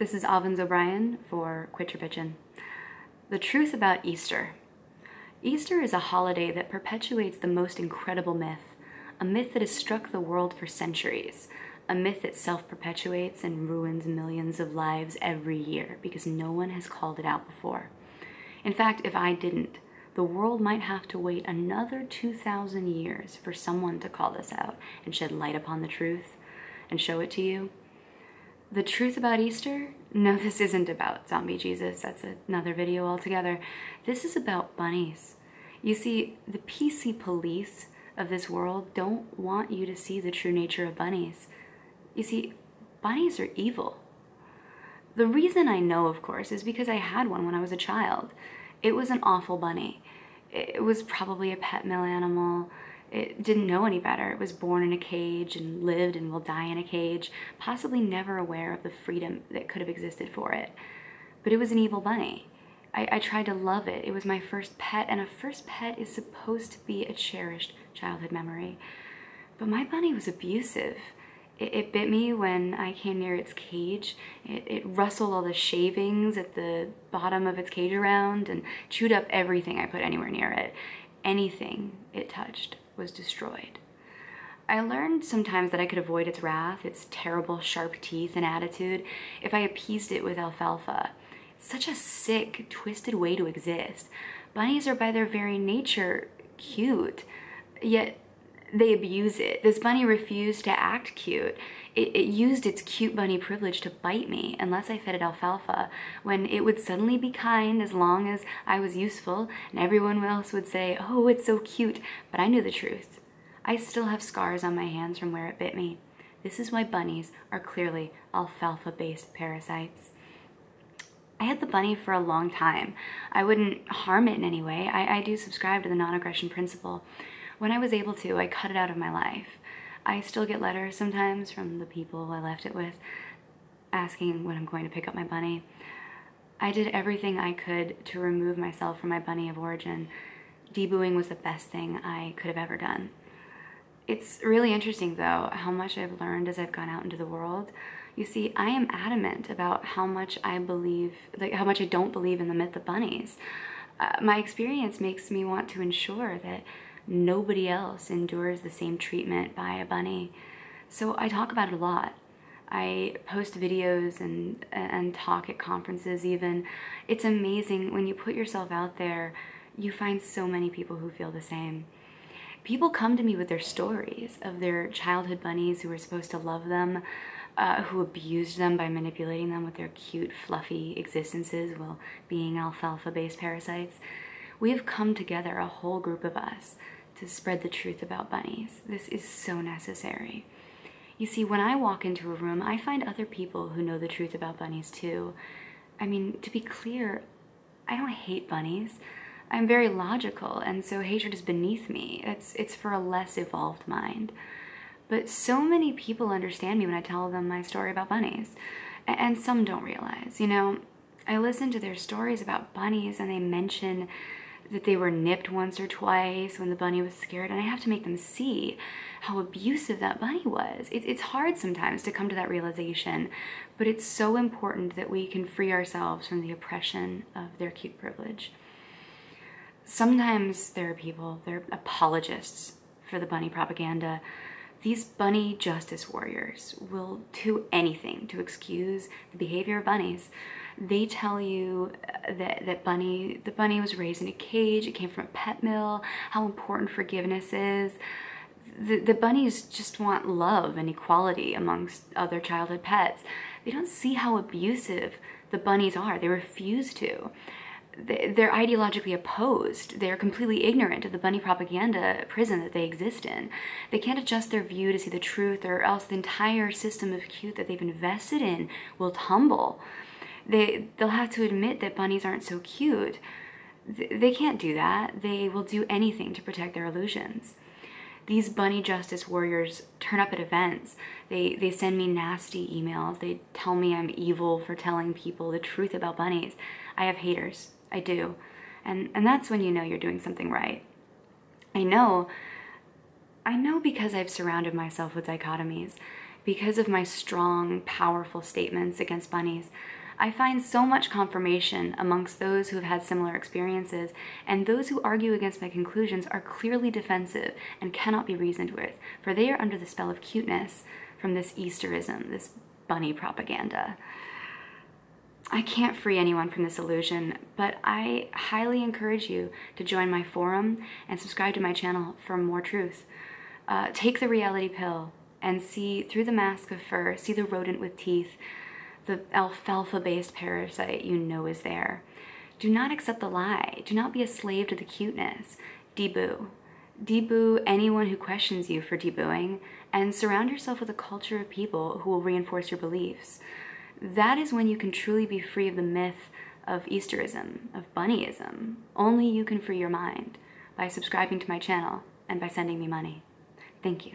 This is Avens O'Brien for Quit Yer Bitchin. The truth about Easter. Easter is a holiday that perpetuates the most incredible myth, a myth that has struck the world for centuries, a myth that self-perpetuates and ruins millions of lives every year because no one has called it out before. In fact, if I didn't, the world might have to wait another 2,000 years for someone to call this out and shed light upon the truth and show it to you. The truth about Easter? No, this isn't about zombie Jesus. That's another video altogether. This is about bunnies. You see, the PC police of this world don't want you to see the true nature of bunnies. You see, bunnies are evil. The reason I know, of course, is because I had one when I was a child. It was an awful bunny. It was probably a pet mill animal. It didn't know any better. It was born in a cage and lived and will die in a cage, possibly never aware of the freedom that could have existed for it. But it was an evil bunny. I tried to love it. It was my first pet, and a first pet is supposed to be a cherished childhood memory. But my bunny was abusive. It bit me when I came near its cage. It rustled all the shavings at the bottom of its cage around and chewed up everything I put anywhere near it. Anything it touched was destroyed. I learned sometimes that I could avoid its wrath, its terrible sharp teeth and attitude, if I appeased it with alfalfa. It's such a sick, twisted way to exist. Bunnies are by their very nature cute, yet they abuse it. This bunny refused to act cute. It used its cute bunny privilege to bite me unless I fed it alfalfa, when it would suddenly be kind as long as I was useful, and everyone else would say, "Oh, it's so cute," but I knew the truth. I still have scars on my hands from where it bit me. This is why bunnies are clearly alfalfa-based parasites. I had the bunny for a long time. I wouldn't harm it in any way. I do subscribe to the non-aggression principle. When I was able to, I cut it out of my life. I still get letters sometimes from the people I left it with asking when I'm going to pick up my bunny. I did everything I could to remove myself from my bunny of origin. Debooing was the best thing I could have ever done. It's really interesting, though, how much I've learned as I've gone out into the world. You see, I am adamant about how much I believe, how much I don't believe in the myth of bunnies. My experience makes me want to ensure that nobody else endures the same treatment by a bunny. So I talk about it a lot. I post videos and talk at conferences even. It's amazing when you put yourself out there, you find so many people who feel the same. People come to me with their stories of their childhood bunnies who were supposed to love them, who abused them by manipulating them with their cute, fluffy existences while being alfalfa-based parasites. We have come together, a whole group of us, to spread the truth about bunnies. This is so necessary. You see, when I walk into a room, I find other people who know the truth about bunnies too. I mean, to be clear, I don't hate bunnies. I'm very logical, and so hatred is beneath me. It's for a less evolved mind. But so many people understand me when I tell them my story about bunnies, and some don't realize. You know, I listen to their stories about bunnies, and they mention that they were nipped once or twice when the bunny was scared, and I have to make them see how abusive that bunny was. It's hard sometimes to come to that realization, but it's so important that we can free ourselves from the oppression of their cute privilege. Sometimes there are people, they're apologists for the bunny propaganda. These bunny justice warriors will do anything to excuse the behavior of bunnies. They tell you that the bunny was raised in a cage, it came from a pet mill, how important forgiveness is. The bunnies just want love and equality amongst other childhood pets. They don't see how abusive the bunnies are. They refuse to. They're ideologically opposed. They're completely ignorant of the bunny propaganda prison that they exist in. They can't adjust their view to see the truth, or else the entire system of cute that they've invested in will tumble. They'll have to admit that bunnies aren't so cute. They can't do that. They will do anything to protect their illusions. These bunny justice warriors turn up at events. They send me nasty emails. They tell me I'm evil for telling people the truth about bunnies. I have haters. I do. And that's when you know you're doing something right. I know because I've surrounded myself with dichotomies. Because of my strong, powerful statements against bunnies, I find so much confirmation amongst those who have had similar experiences, and those who argue against my conclusions are clearly defensive and cannot be reasoned with, for they are under the spell of cuteness from this Easterism, this bunny propaganda. I can't free anyone from this illusion, but I highly encourage you to join my forum and subscribe to my channel for more truth. Take the reality pill and see through the mask of fur, see the rodent with teeth, the alfalfa-based parasite you know is there. Do not accept the lie. Do not be a slave to the cuteness. Deboo. Deboo anyone who questions you for debooing, and surround yourself with a culture of people who will reinforce your beliefs. That is when you can truly be free of the myth of Easterism, of bunnyism. Only you can free your mind by subscribing to my channel and by sending me money. Thank you.